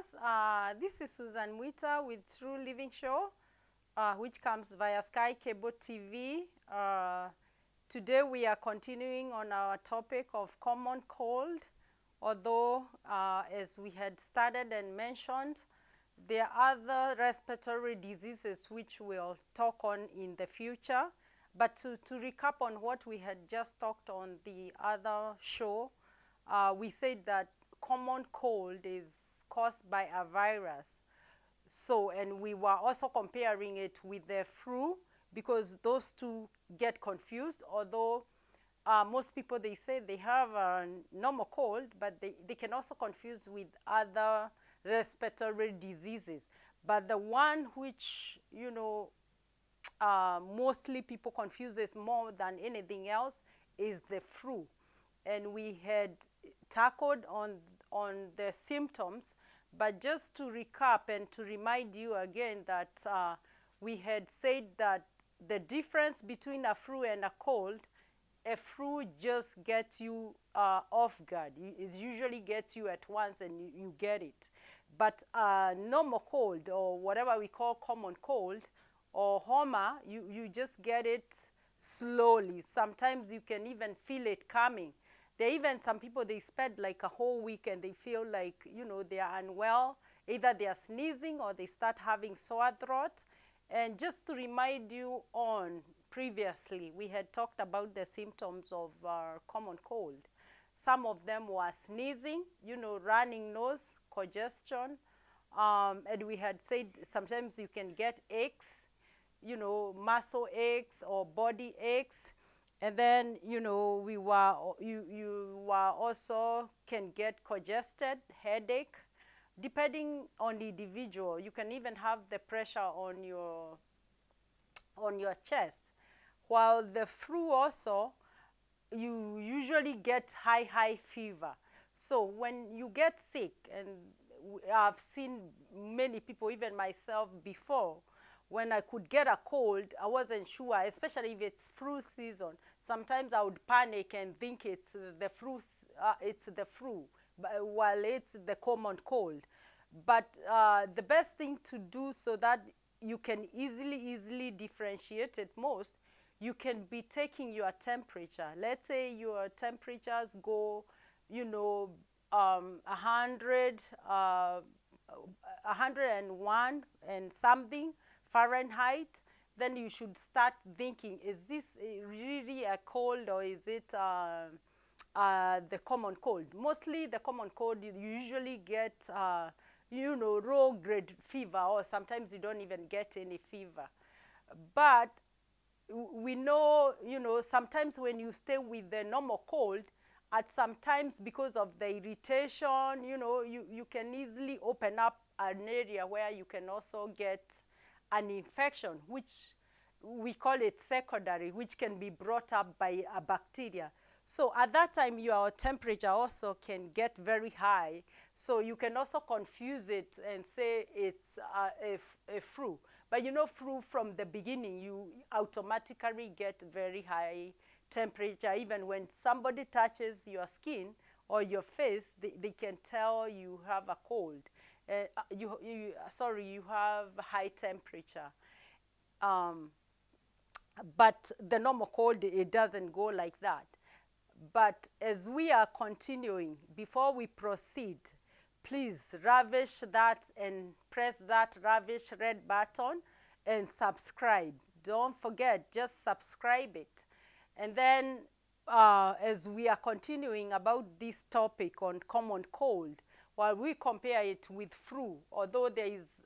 listeners. This is Susan Mwita with True Living Show, which comes via Sky Cable TV. Today we are continuing on our topic of common cold, although as we had started and mentioned, there are other respiratory diseases which we'll talk on in the future. But to recap on what we had just talked on the other show, we said that common cold is caused by a virus. So, and we were also comparing it with the flu because those two get confused, although most people, they say they have a normal cold, but they can also confuse with other respiratory diseases. But the one which, mostly people confuses more than anything else is the flu. And we had tackled on the symptoms, but just to recap and to remind you again that we had said that the difference between a flu and a cold, a flu just gets you off guard. It usually gets you at once and you get it. But normal cold, or whatever we call common cold or homa, you just get it slowly. Sometimes you can even feel it coming. There are even some people, they spend like a whole week and they feel like, they are unwell. Either they are sneezing or they start having sore throat. And just to remind you on previously, we had talked about the symptoms of common cold. Some of them were sneezing, running nose, congestion. And we had said sometimes you can get aches, muscle aches or body aches. And then, you were also can get congested, headache. Depending on the individual, you can even have the pressure on your chest. While the flu also, you usually get high fever. So when you get sick, and I've seen many people, even myself before, when I could get a cold, I wasn't sure, especially if it's flu season. Sometimes I would panic and think it's the flu, while it's the common cold. But the best thing to do so that you can easily differentiate it most, you can be taking your temperature. Let's say your temperatures go, 101 and something Fahrenheit, then you should start thinking, is this really a cold or is it the common cold? Mostly the common cold, you usually get, low grade fever, or sometimes you don't even get any fever. But we know, sometimes when you stay with the normal cold, at sometimes because of the irritation, you can easily open up an area where you can also get an infection, which we call it secondary, which can be brought up by a bacteria. So at that time, your temperature also can get very high. So you can also confuse it and say it's a flu. But flu from the beginning, you automatically get very high temperature. Even when somebody touches your skin or your face, they can tell you have a cold. You have high temperature. But the normal cold, it doesn't go like that. But as we are continuing, before we proceed, please ravish that and press that ravish red button and subscribe. Don't forget, just subscribe it. And then as we are continuing about this topic on common cold, while we compare it with flu, although there is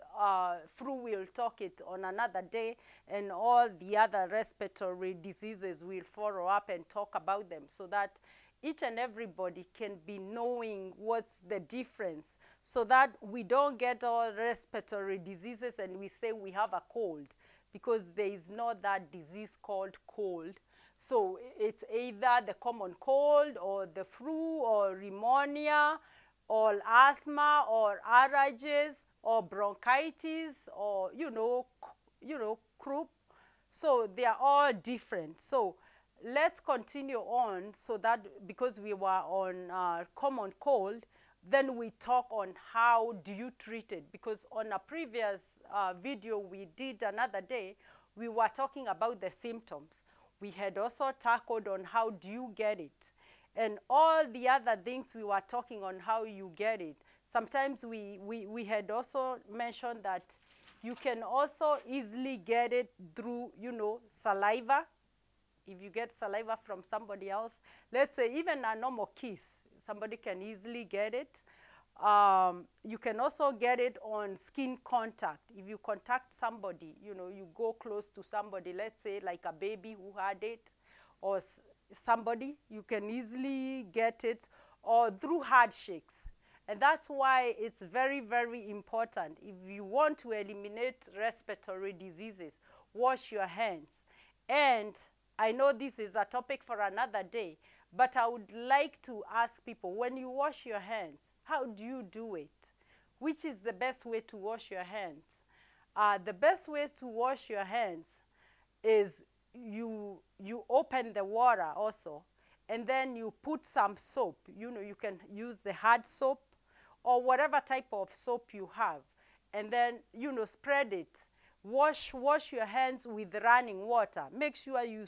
flu, we'll talk it on another day, and all the other respiratory diseases we'll follow up and talk about them so that each and everybody can be knowing what's the difference, so that we don't get all respiratory diseases and we say we have a cold, because there is not that disease called cold. So it's either the common cold or the flu or pneumonia or asthma or allergies or bronchitis or, croup. So they are all different. So let's continue on, so that because we were on common cold, then we talk on how do you treat it, because on a previous video we did another day, we were talking about the symptoms. We had also tackled on how do you get it, and all the other things we were talking on how you get it. Sometimes we had also mentioned that you can also easily get it through, saliva. If you get saliva from somebody else, let's say even a normal kiss, somebody can easily get it. You can also get it on skin contact. If you contact somebody, you go close to somebody, let's say like a baby who had it, or somebody, you can easily get it, or through handshakes. And that's why it's very, very important. If you want to eliminate respiratory diseases, wash your hands. And I know this is a topic for another day, but I would like to ask people, when you wash your hands, how do you do it? Which is the best way to wash your hands? The best way to wash your hands is you open the water also, and then you put some soap. You can use the hard soap or whatever type of soap you have, and then, spread it. Wash your hands with running water. Make sure you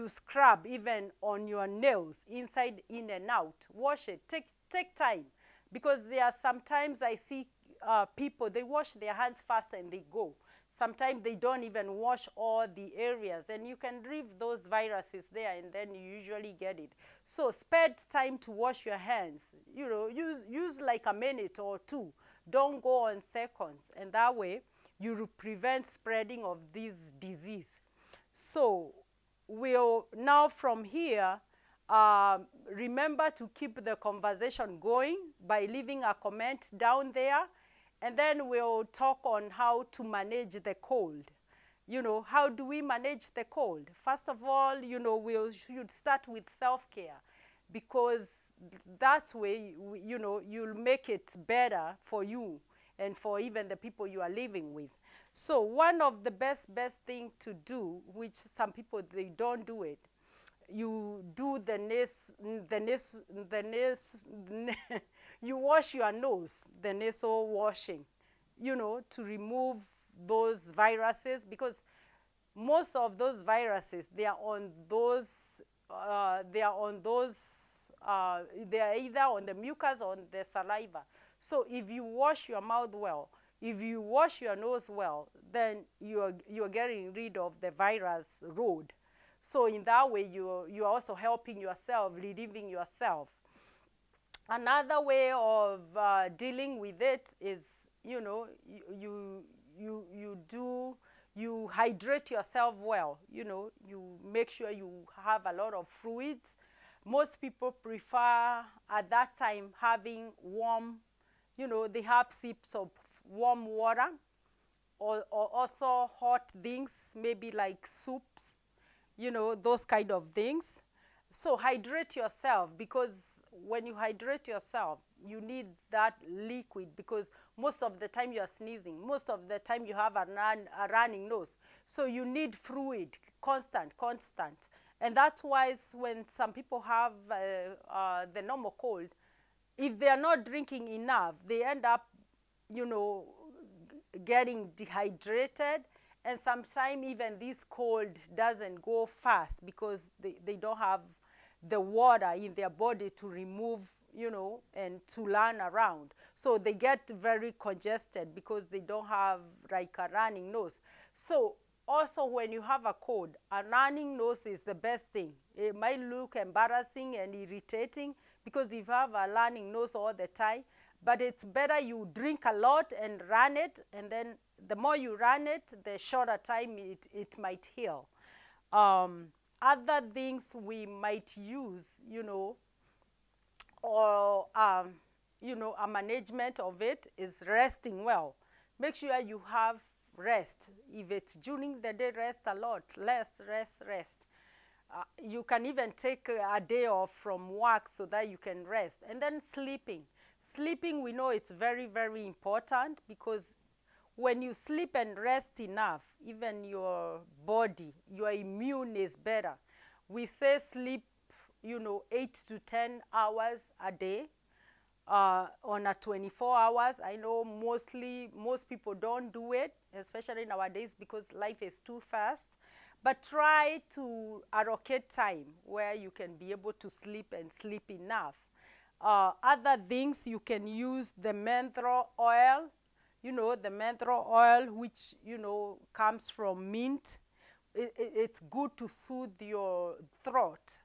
scrub even on your nails, inside, in and out. Wash it. Take time, because there are sometimes I see people, they wash their hands fast and they go. Sometimes they don't even wash all the areas, and you can leave those viruses there, and then you usually get it. So spend time to wash your hands. Use like a minute or two. Don't go on seconds, and that way you will prevent spreading of this disease. So we'll now from here, remember to keep the conversation going by leaving a comment down there, and then we'll talk on how to manage the cold. How do we manage the cold? First of all, we should start with self-care, because that way, you'll make it better for you and for even the people you are living with. So one of the best thing to do, which some people, they don't do it, you do you wash your nose, the nasal washing, to remove those viruses, because most of those viruses, they are either on the mucus or on the saliva. So if you wash your mouth well, if you wash your nose well, then you're getting rid of the virus load. So in that way, you're also helping yourself, relieving yourself. Another way of dealing with it is, you hydrate yourself well. You make sure you have a lot of fluids. Most people prefer at that time having warm, they have sips of warm water, or also hot things, maybe like soups, those kind of things. So hydrate yourself, because when you hydrate yourself, you need that liquid, because most of the time you are sneezing. Most of the time you have a running nose. So you need fluid, constant. And that's why when some people have the normal cold, if they are not drinking enough, they end up, getting dehydrated. And sometimes even this cold doesn't go fast, because they don't have the water in their body to remove, and to run around. So they get very congested because they don't have like a running nose. So also when you have a cold, a running nose is the best thing. It might look embarrassing and irritating, because if you have a running nose all the time, but it's better you drink a lot and run it, and then the more you run it, the shorter time it might heal. Other things we might use, or, a management of it is resting well. Make sure you have rest. If it's during the day, rest a lot. Rest. You can even take a day off from work so that you can rest. And then sleeping. Sleeping, we know it's very, very important, because when you sleep and rest enough, even your body, your immune is better. We say sleep, 8 to 10 hours a day. on a 24 hours. I know most people don't do it, especially nowadays because life is too fast. But try to allocate time where you can be able to sleep and sleep enough. Other things, you can use the menthol oil, the menthol oil, which, comes from mint. It's good to soothe your throat.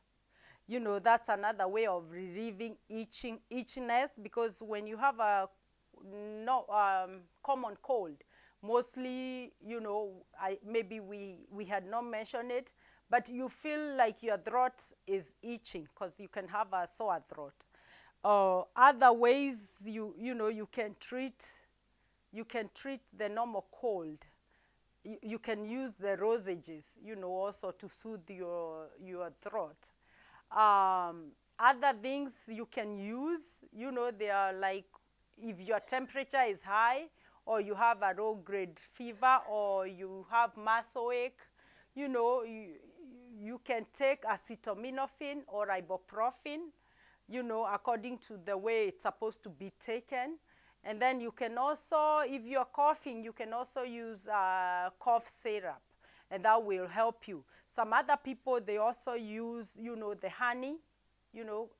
That's another way of relieving itchiness, because when you have a common cold, mostly, maybe we had not mentioned it, but you feel like your throat is itching because you can have a sore throat. Other ways you can treat the normal cold. You can use the rosages, also to soothe your throat. Other things you can use, they are like, if your temperature is high, or you have a low grade fever, or you have muscle ache, you can take acetaminophen or ibuprofen, according to the way it's supposed to be taken. And then you can also, if you're coughing, you can also use cough syrup, and that will help you. Some other people, they also use, the honey.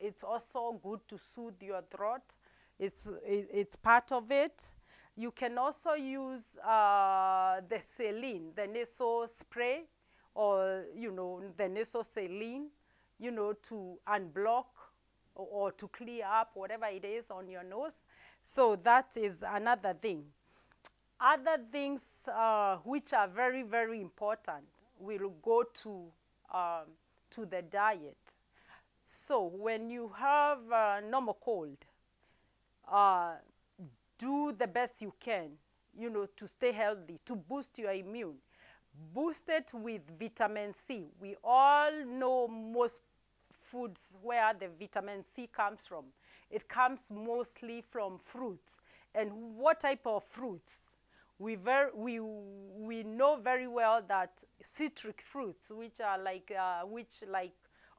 It's also good to soothe your throat. It's part of it. You can also use the saline, the nasal spray, or, the nasal saline, to unblock or to clear up whatever it is on your nose. So that is another thing. Other things which are very, very important, will go to the diet. So when you have a normal cold, do the best you can, to stay healthy, to boost your immune. Boost it with vitamin C. We all know most foods where the vitamin C comes from. It comes mostly from fruits. And what type of fruits? We know very well that citric fruits, which are like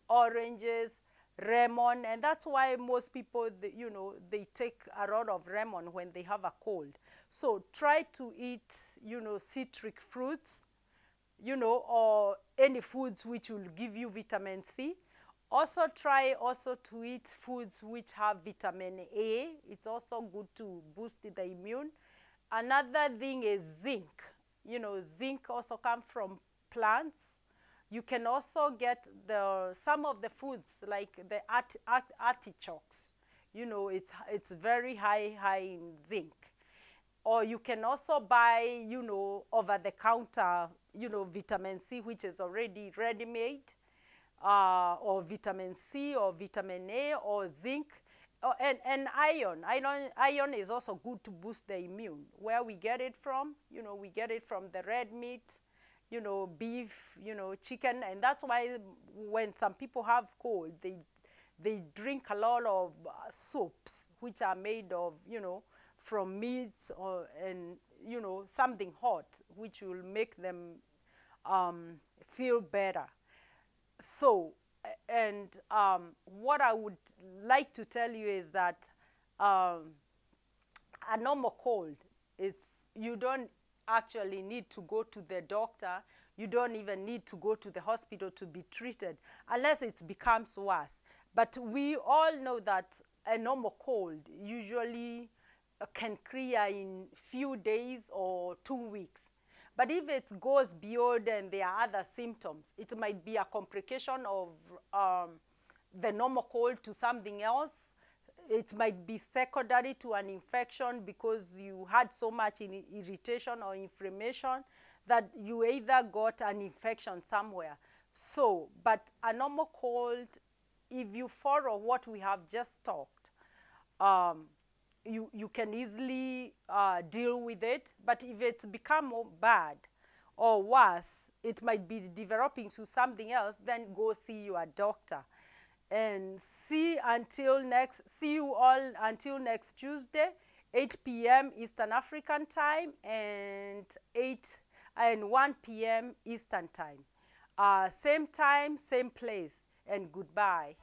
oranges, lemon, and that's why most people, they take a lot of lemon when they have a cold. So try to eat, citric fruits, or any foods which will give you vitamin C. Also try to eat foods which have vitamin A. It's also good to boost the immune. Another thing is zinc. Zinc also comes from plants. You can also get some of the foods like the artichokes. It's very high in zinc. Or you can also buy, over the counter, vitamin C, which is already ready-made, or vitamin C, or vitamin A, or zinc, and iron. Iron is also good to boost the immune. Where we get it from, we get it from the red meat, beef, chicken, and that's why when some people have cold, they drink a lot of soups, which are made of, from meats, and something hot, which will make them feel better. So, and what I would like to tell you is that a normal cold, you don't actually need to go to the doctor. You don't even need to go to the hospital to be treated unless it becomes worse. But we all know that a normal cold usually can clear in few days or 2 weeks. But if it goes beyond and there are other symptoms, it might be a complication of the normal cold to something else. It might be secondary to an infection because you had so much irritation or inflammation that you either got an infection somewhere. So, but a normal cold, if you follow what we have just talked, you can easily deal with it. But if it's become more bad or worse, it might be developing to something else, then go see your doctor. And see you all until next Tuesday, 8 p.m. Eastern African time and 1 p.m. Eastern time. Same time, same place, and goodbye.